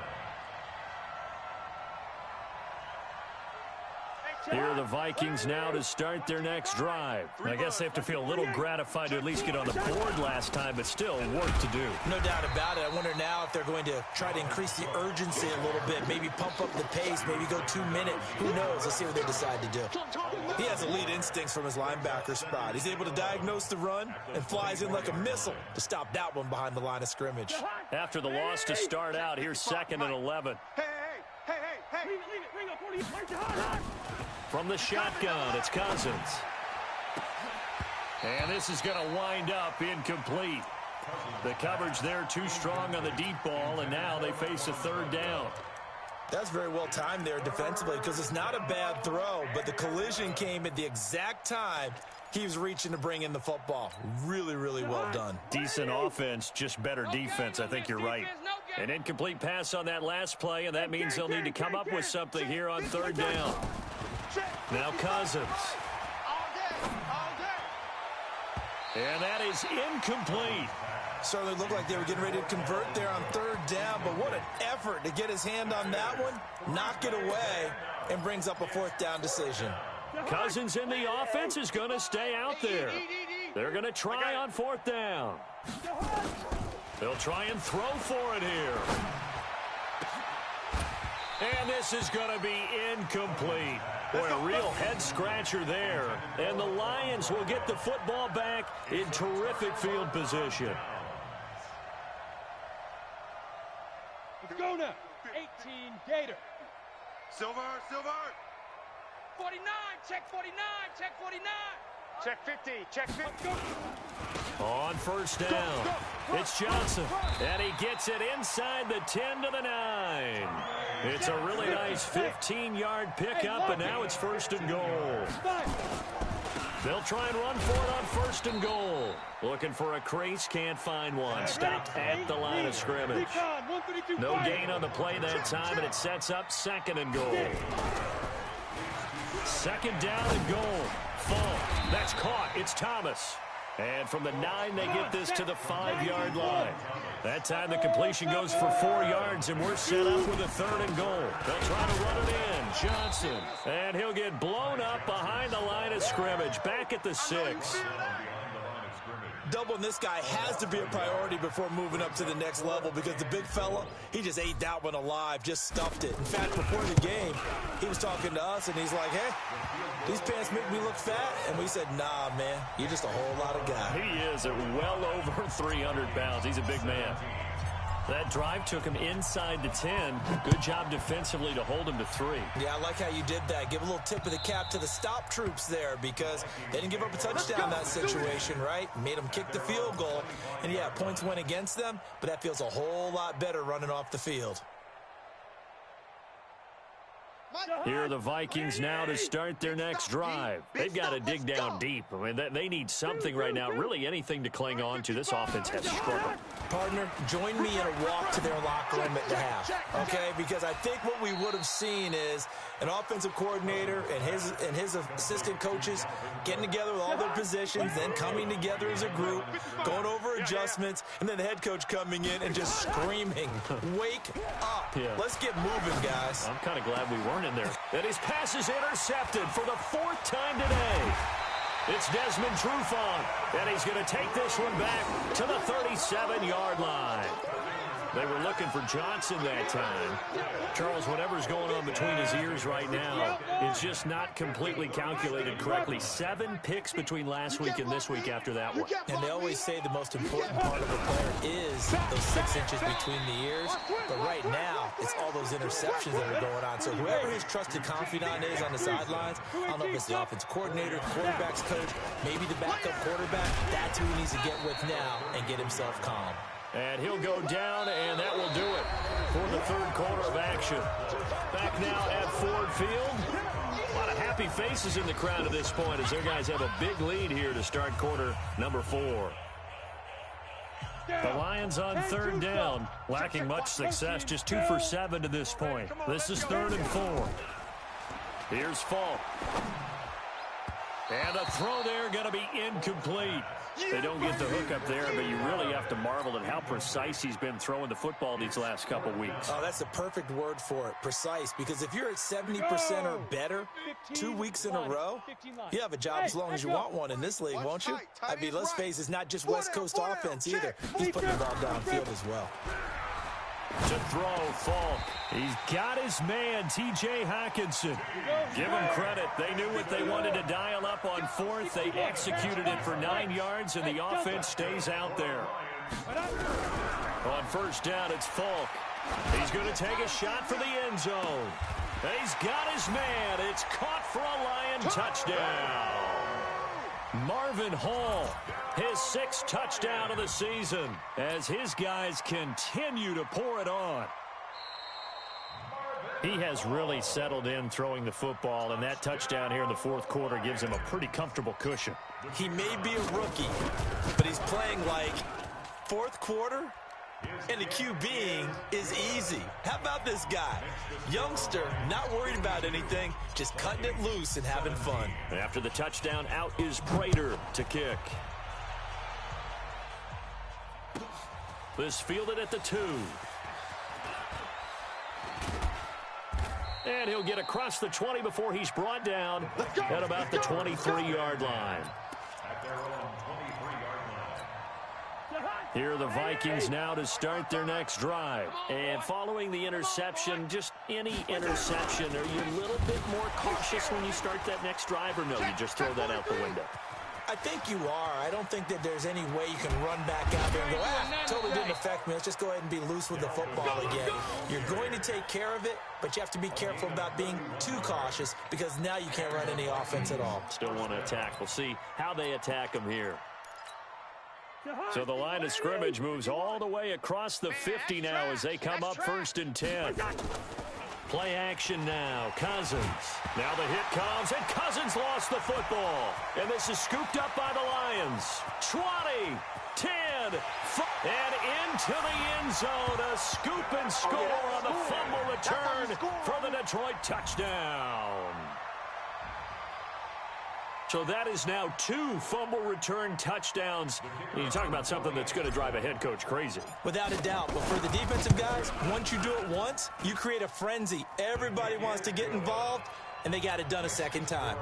Here are the Vikings now to start their next drive. I guess they have to feel a little gratified to at least get on the board last time, but still work to do. No doubt about it. I wonder now if they're going to try to increase the urgency a little bit, maybe pump up the pace, maybe go 2 minute. Who knows? Let's see what they decide to do. He has elite instincts from his linebacker spot. He's able to diagnose the run and flies in like a missile to stop that one behind the line of scrimmage. After the loss to start out, here's 2nd and 11. Hey, hey, hey, hey, hey. Leave it, bring up 40, march hard. From the shotgun, it's Cousins. And this is going to wind up incomplete. The coverage there too strong on the deep ball, and now they face a 3rd down. That's very well timed there defensively because it's not a bad throw, but the collision came at the exact time he was reaching to bring in the football. Really, really well done. Decent offense, just better defense. I think you're right. An incomplete pass on that last play, and that means they'll need to come up with something here on 3rd down. Now Cousins. And that is incomplete. Certainly looked like they were getting ready to convert there on 3rd down, but what an effort to get his hand on that one, knock it away, and brings up a 4th down decision. Cousins in the offense is going to stay out there. They're going to try on 4th down. They'll try and throw for it here. And this is going to be incomplete. Boy, a real head-scratcher there. And the Lions will get the football back in terrific field position. Let's go now. 18, Gator. Silver, silver. 49, check 49, check 49. Check 50, check 50. On 1st down, it's Johnson, and he gets it inside the 10 to the 9. It's a really nice 15-yard pickup, and now it's 1st and goal. They'll try and run for it on 1st and goal. Looking for a crease, can't find one. Stopped at the line of scrimmage. No gain on the play that time, and it sets up 2nd and goal. 2nd down and goal. Full. That's caught. It's Thomas. And from the 9, they get this to the 5-yard line. That time the completion goes for 4 yards, and we're set up with a 3rd and goal. They'll try to run it in. Johnson. And he'll get blown up behind the line of scrimmage. Back at the 6. Doubling this guy has to be a priority before moving up to the next level because the big fella, he just ate that one alive, just stuffed it. In fact, before the game, he was talking to us, and he's like, hey, these pants make me look fat. And we said, nah, man, you're just a whole lot of guy. He is at well over 300 pounds. He's a big man. That drive took him inside the 10. Good job defensively to hold him to 3. Yeah, I like how you did that. Give a little tip of the cap to the stop troops there because they didn't give up a touchdown in that situation, right? Made them kick the field goal. And, yeah, points went against them, but that feels a whole lot better running off the field. Here are the Vikings now to start their next drive. They've got to dig down deep. I mean, they need something right now, really anything to cling on to. This offense has struggled. Partner, join me in a walk to their locker room at the half, okay? Because I think what we would have seen is an offensive coordinator and his assistant coaches getting together with all their positions, then coming together as a group, going over adjustments, and then the head coach coming in and just screaming, wake up. Yeah. Let's get moving, guys. I'm kind of glad we weren't in there. And his pass is intercepted for the 4th time today. It's Desmond Trufant, and he's going to take this one back to the 37-yard line. They were looking for Johnson that time. Charles, whatever's going on between his ears right now, it's just not completely calculated correctly. 7 picks between last week and this week after that one. And they always say the most important part of a player is those 6 inches between the ears. But right now, it's all those interceptions that are going on. So whoever his trusted confidant is on the sidelines, I don't know if it's the offensive coordinator, quarterback's coach, maybe the backup quarterback, that's who he needs to get with now and get himself calm. And he'll go down, and that will do it for the 3rd quarter of action. Back now at Ford Field. A lot of happy faces in the crowd at this point as their guys have a big lead here to start quarter number 4. The Lions on 3rd down, lacking much success, just 2 for 7 to this point. This is 3rd and 4. Here's Falk. And a throw there going to be incomplete. They don't get the hook up there, but you really have to marvel at how precise he's been throwing the football these last couple weeks. Oh, that's the perfect word for it, precise, because if you're at 70% or better 2 weeks in a row, you have a job as long as you want one in this league, won't you? I mean, let's face it, it's not just West Coast offense either. He's putting the ball downfield as well. To throw, Falk. He's got his man, T.J. Hockenson. Give him credit. They knew what they wanted to dial up on 4th. They executed it for 9 yards, and the offense stays out there. On 1st down, it's Falk. He's going to take a shot for the end zone. He's got his man. It's caught for a Lion touchdown. Marvin Hall, his 6th touchdown of the season as his guys continue to pour it on. He has really settled in throwing the football, and that touchdown here in the 4th quarter gives him a pretty comfortable cushion. He may be a rookie, but he's playing like 4th quarter, and the QBing is easy. How about this guy? Youngster, not worried about anything, just cutting it loose and having fun. After the touchdown, out is Prater to kick. This fielded at the 2. And he'll get across the 20 before he's brought down at about the 23-yard line. Here are the Vikings now to start their next drive. And following the interception, just any interception, are you a little bit more cautious when you start that next drive, or no, you just throw that out the window? I think you are. I don't think that there's any way you can run back out there and go, totally didn't affect me. Let's just go ahead and be loose with the football again. You're going to take care of it, but you have to be careful about being too cautious because now you can't run any offense at all. Still want to attack. We'll see how they attack them here. So the line of scrimmage moves all the way across the 50 now as they come up 1st and 10. Play action now. Cousins. Now the hit comes, and Cousins lost the football. And this is scooped up by the Lions. 20, 10, and into the end zone. A scoop and score on the fumble return for the Detroit touchdown. So that is now 2 fumble return touchdowns. You talk about something that's going to drive a head coach crazy. Without a doubt. But for the defensive guys, once you do it once, you create a frenzy. Everybody wants to get involved, and they got it done a second time.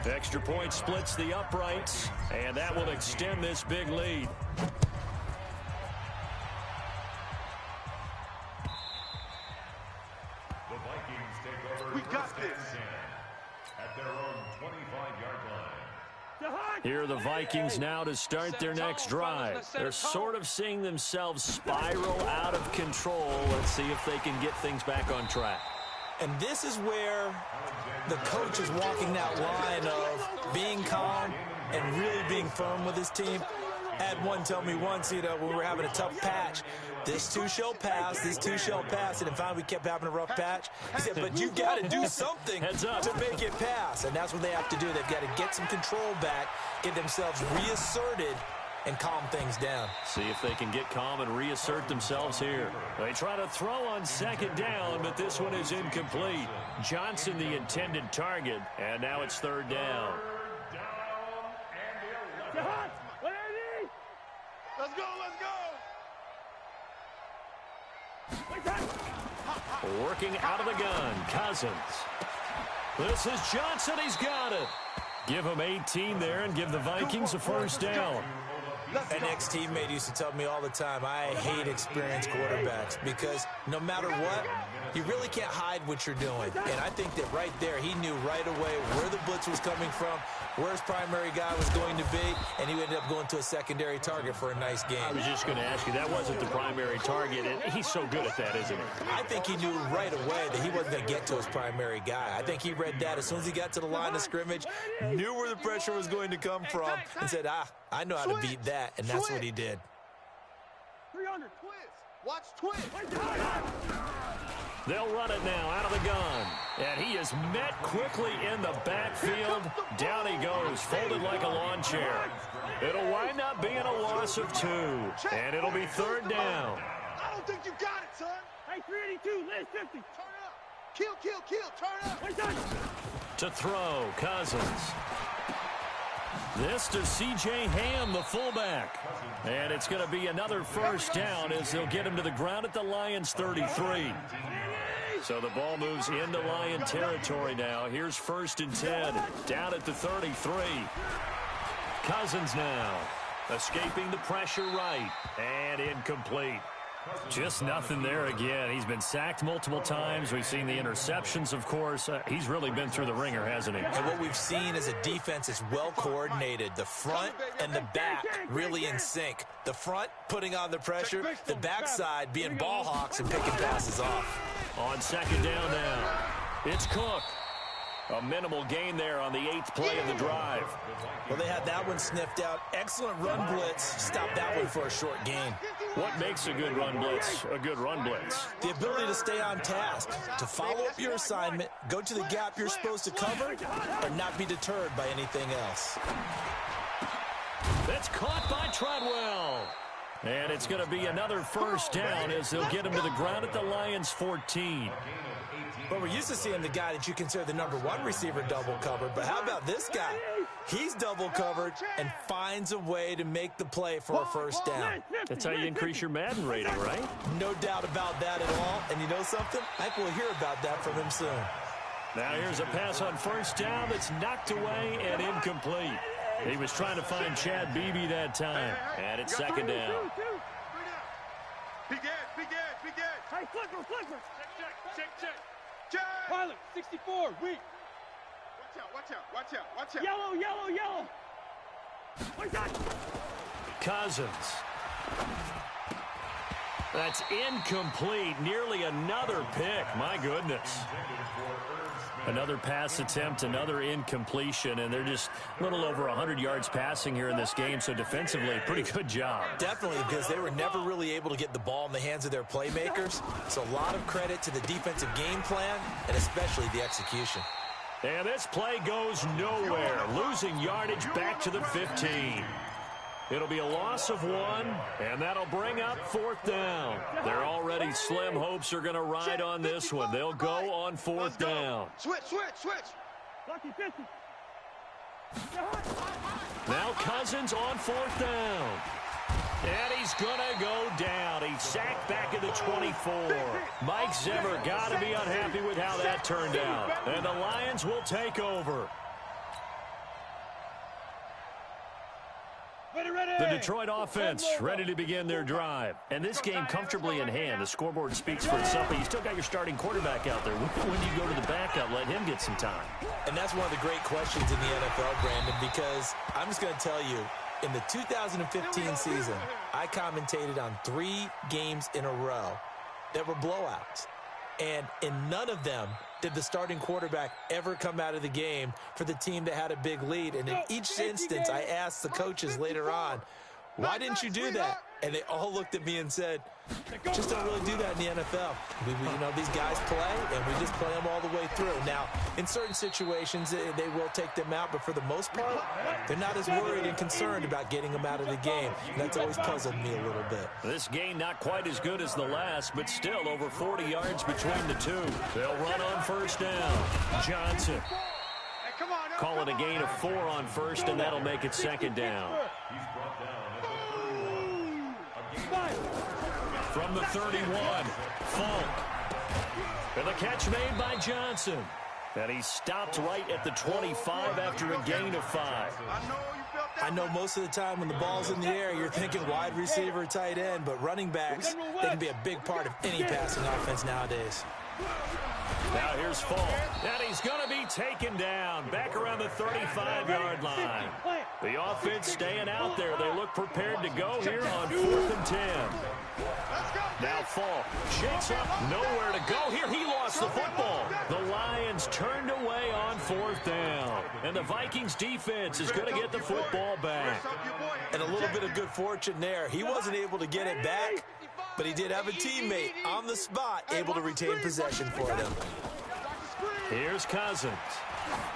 Extra point splits the uprights, and that will extend this big lead. The Vikings take over. We got this. At their own 25-yard line. Here are the Vikings now to start their next drive. They're sort of seeing themselves spiral out of control. Let's see if they can get things back on track. And this is where the coach is walking that line of being calm and really being firm with his team. I had one tell me once, you know, when we were having a tough patch, this too shall pass, this too shall pass. And then finally we kept having a rough patch. He said, but you got to do something to make it pass. And that's what they have to do. They've got to get some control back, get themselves reasserted, and calm things down. See if they can get calm and reassert themselves here. They try to throw on second down, but this one is incomplete. Johnson the intended target, and now it's third down. Let's go, let's go. Working out of the gun, Cousins. This is Johnson, he's got it. Give him 18 there and give the Vikings a first down. An ex-teammate used to tell me all the time, I hate experienced quarterbacks because no matter what, you really can't hide what you're doing. And I think that right there, he knew right away where the blitz was coming from, where his primary guy was going to be, and he ended up going to a secondary target for a nice game. I was just going to ask you, that wasn't the primary target, and he's so good at that, isn't he? I think he knew right away that he wasn't going to get to his primary guy. I think he read that as soon as he got to the line of scrimmage, knew where the pressure was going to come from, and said, I know how to beat that, and that's what he did. 300 twist. Watch twist. They'll run it now out of the gun. And he is met quickly in the backfield. Down he goes, folded like a lawn chair. It'll wind up being a loss of 2. And it'll be third down. I don't think you got it, son. Hey, 382, last 50. Turn up. Kill, turn up. To throw, Cousins. This to C.J. Ham, the fullback. And it's going to be another first down as they'll get him to the ground at the Lions' 33. So the ball moves into Lion territory now. Here's 1st and 10, down at the 33. Cousins now, escaping the pressure right, and incomplete. Just nothing there again. He's been sacked multiple times. We've seen the interceptions, of course. He's really been through the ringer, hasn't he? And what we've seen is a defense that's well coordinated. The front and the back really in sync. The front putting on the pressure, the backside being ball hawks and picking passes off. On second down now, it's Cook. A minimal gain there on the 8th play of the drive. Well, they had that one sniffed out. Excellent run blitz. Stopped that one for a short gain. What makes a good run blitz a good run blitz? The ability to stay on task, to follow up your assignment, go to the gap you're supposed to cover, or not be deterred by anything else. That's caught by Treadwell. And it's going to be another first down as they'll get him to the ground at the Lions' 14. But we're used to seeing the guy that you consider the #1 receiver double covered. But how about this guy? He's double covered and finds a way to make the play for a first down. That's how you increase your Madden rating, right? No doubt about that at all. And you know something? I think we'll hear about that from him soon. Now here's a pass on first down that's knocked away and incomplete. He was trying to find Chad Beebe that time. And it's second down. Big edge. Hey, flipper. Check. Pilot, 64, weak. Watch out. Yellow. Cousins. That's incomplete. Nearly another pick. My goodness. Another pass attempt, another incompletion, and they're just a little over 100 yards passing here in this game, so defensively, pretty good job. Definitely, because they were never really able to get the ball in the hands of their playmakers, so a lot of credit to the defensive game plan and especially the execution. And this play goes nowhere, losing yardage back to the 15. It'll be a loss of 1, and that'll bring up 4th down. Their already slim hopes are going to ride on this one. They'll go on 4th down. Switch. Lucky 50. Now Cousins on 4th down. And he's going to go down. He's sacked back at the 24. Mike Zimmer got to be unhappy with how that turned out. And the Lions will take over. The Detroit offense ready to begin their drive. And this game comfortably in hand. The scoreboard speaks for itself, but you still got your starting quarterback out there. When do you go to the backup, let him get some time? And that's one of the great questions in the NFL, Brandon, because I'm just going to tell you, in the 2015 season, I commentated on 3 games in a row that were blowouts. And in none of them did the starting quarterback ever come out of the game for the team that had a big lead. And in each instance, I asked the coaches later on, Why didn't you do that? And they all looked at me and said, just don't really do that in the NFL. These guys play, and we just play them all the way through. Now, in certain situations, they will take them out, but for the most part, they're not as worried and concerned about getting them out of the game. And that's always puzzled me a little bit. This game not quite as good as the last, but still over 40 yards between the two. They'll run on first down. Johnson. Call it a gain of 4 on first, and that'll make it second down. He's brought down at the 30. From the 31, Falk. And the catch made by Johnson. And he stopped right at the 25 after a gain of 5. I know most of the time when the ball's in the air, you're thinking wide receiver, tight end, but running backs, they can be a big part of any passing offense nowadays. Now here's Falk, and he's going to be taken down back around the 35-yard line. The offense staying out there. They look prepared to go here on 4th and 10. Now Falk shakes up, nowhere to go here. He lost the football. The Lions turned away on 4th down, and the Vikings defense is going to get the football back. And a little bit of good fortune there. He wasn't able to get it back, but he did have a teammate on the spot able to retain possession for them. Here's Cousins.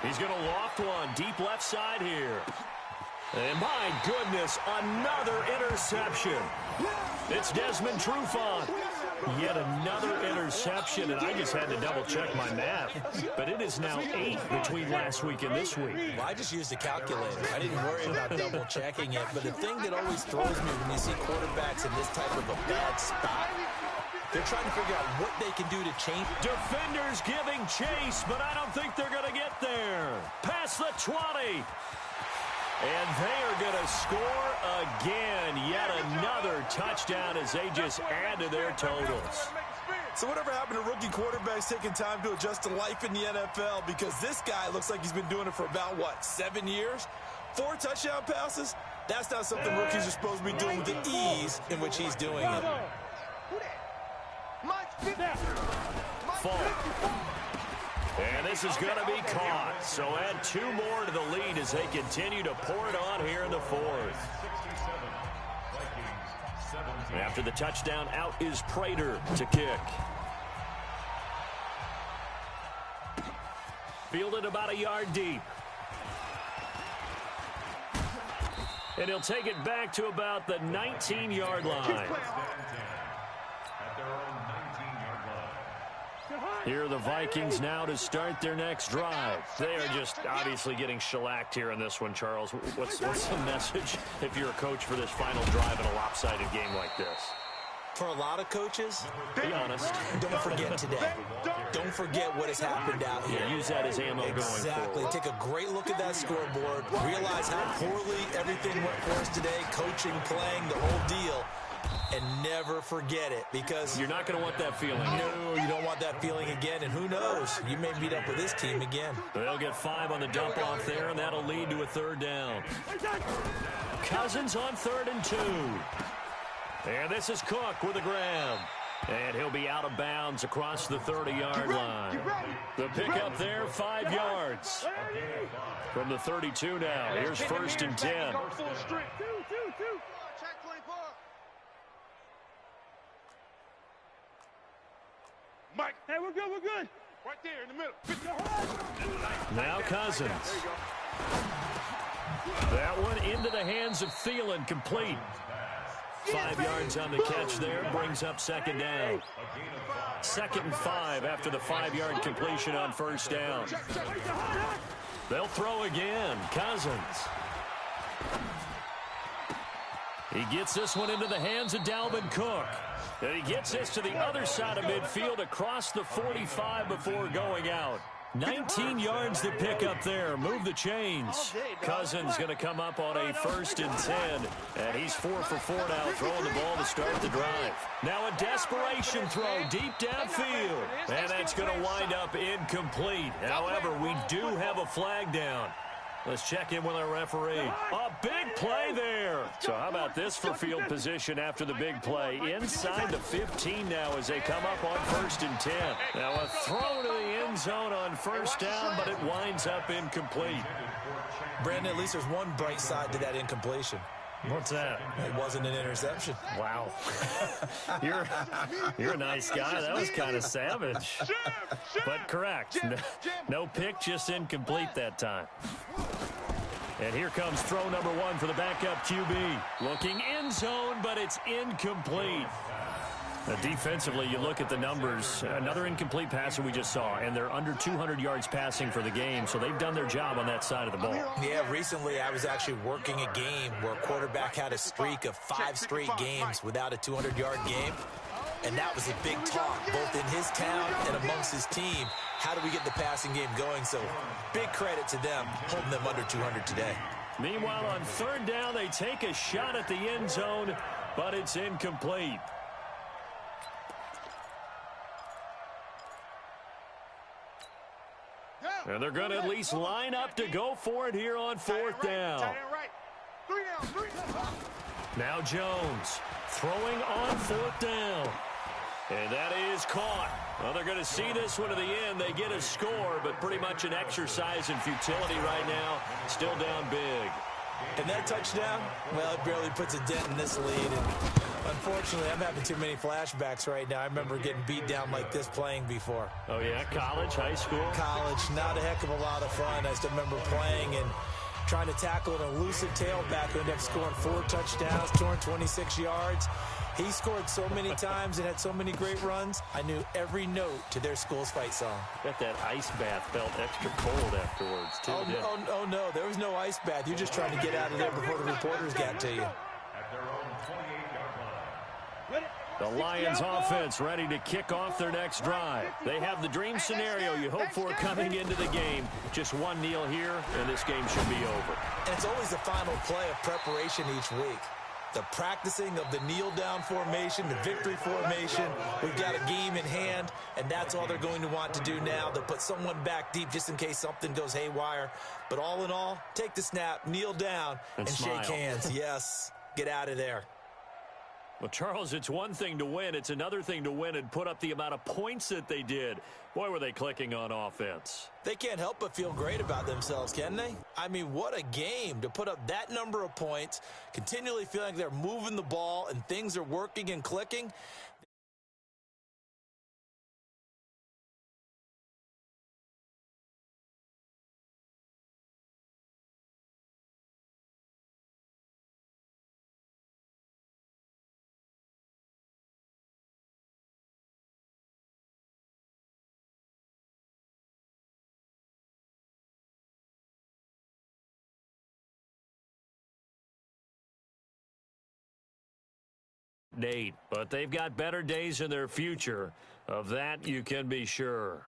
He's going to loft one deep left side here. And my goodness, another interception. It's Desmond Trufant. Yet another interception, and I just had to double-check my math. But it is now 8 between last week and this week. Well, I just used a calculator. I didn't worry about double-checking it. But the thing that always throws me when you see quarterbacks in this type of a bad spot, they're trying to figure out what they can do to change. Defenders giving chase, but I don't think they're going to get there. Past the 20. And they are going to score again. Yet another touchdown as they just add to their totals. So whatever happened to rookie quarterbacks taking time to adjust to life in the NFL? Because this guy looks like he's been doing it for about, 7 years? 4 touchdown passes? That's not something rookies are supposed to be doing with the ease in which he's doing it. Falk. And this is going to be caught. So add 2 more to the lead as they continue to pour it on here in the 4th. After the touchdown, out is Prater to kick. Fielded about a yard deep. And he'll take it back to about the 19-yard line. Here are the Vikings now to start their next drive. They are just obviously getting shellacked here in this one, Charles. What's the message if you're a coach for this final drive in a lopsided game like this? For a lot of coaches, be honest. Don't forget today. Don't forget what has happened out here. Use that as ammo going forward. Exactly. Take a great look at that scoreboard. Realize how poorly everything went for us today. Coaching, playing, the whole deal. And never forget it, because you're not going to want that feeling. No, you don't want that feeling again. And who knows? You may meet up with this team again. They'll get 5 on the dump off there, and that'll lead to a 3rd down. Cousins on 3rd and 2. And this is Cook with the grab. And he'll be out of bounds across the 30-yard line. The pickup there, 5 yards. From the 32 now. Here's 1st and 10. Mike, hey, we're good. Right there in the middle. Now Cousins. That one into the hands of Thielen, complete. 5 yards on the catch there, brings up 2nd down. 2nd and 5 after the 5-yard completion on 1st down. They'll throw again. Cousins. He gets this one into the hands of Dalvin Cook. And he gets this to the other side of midfield across the 45 before going out. 19 yards to pick up there. Move the chains. Cousins going to come up on a 1st and 10. And he's 4 for 4 now, throwing the ball to start the drive. Now a desperation throw deep downfield. And that's going to wind up incomplete. However, we do have a flag down. Let's check in with our referee. A big play there. So how about this for field position after the big play? Inside the 15 now as they come up on 1st and 10. Now a throw to the end zone on 1st down, but it winds up incomplete. Brandon, at least there's one bright side to that incompletion. What's that? It wasn't an interception. Wow. You're a nice guy. That was kind of savage. But correct. No pick, just incomplete that time. And here comes throw number 1 for the backup QB. Looking end zone, but it's incomplete. Now, defensively, you look at the numbers. Another incomplete pass that we just saw, and they're under 200 yards passing for the game, so they've done their job on that side of the ball. Yeah, recently I was actually working a game where a quarterback had a streak of 5 straight games without a 200-yard game, and that was a big talk, both in his town and amongst his team. How do we get the passing game going? So big credit to them, holding them under 200 today. Meanwhile, on third down, they take a shot at the end zone, but it's incomplete. And they're going to at least line up to go for it here on fourth down. Now Jones throwing on fourth down. And that is caught. Well, they're going to see this one to the end. They get a score, but pretty much an exercise in futility right now. Still down big. And that touchdown, well, it barely puts a dent in this lead. And unfortunately, I'm having too many flashbacks right now. I remember getting beat down like this playing before. Oh, yeah? College, high school? College, not a heck of a lot of fun. I still remember playing and trying to tackle an elusive tailback who ended up scoring 4 touchdowns, 226 yards. He scored so many times and had so many great runs. I knew every note to their school's fight song. Bet that ice bath felt extra cold afterwards, too. Oh, no, there was no ice bath. You're just trying to get out of there before the reporters got to you. At their own 28-yard line. The Lions offense ready to kick off their next drive. They have the dream scenario you hope for coming into the game. Just one kneel here, and this game should be over. And it's always the final play of preparation each week. The practicing of the kneel-down formation, the victory formation. We've got a game in hand, and that's all they're going to want to do now. They'll put someone back deep just in case something goes haywire. But all in all, take the snap, kneel down, and shake hands. Yes, get out of there. Well, Charles, it's one thing to win. It's another thing to win and put up the amount of points that they did. Boy, were they clicking on offense. They can't help but feel great about themselves, can they? I mean, what a game to put up that number of points, continually feeling like they're moving the ball and things are working and clicking. But they've got better days in their future. Of that, you can be sure.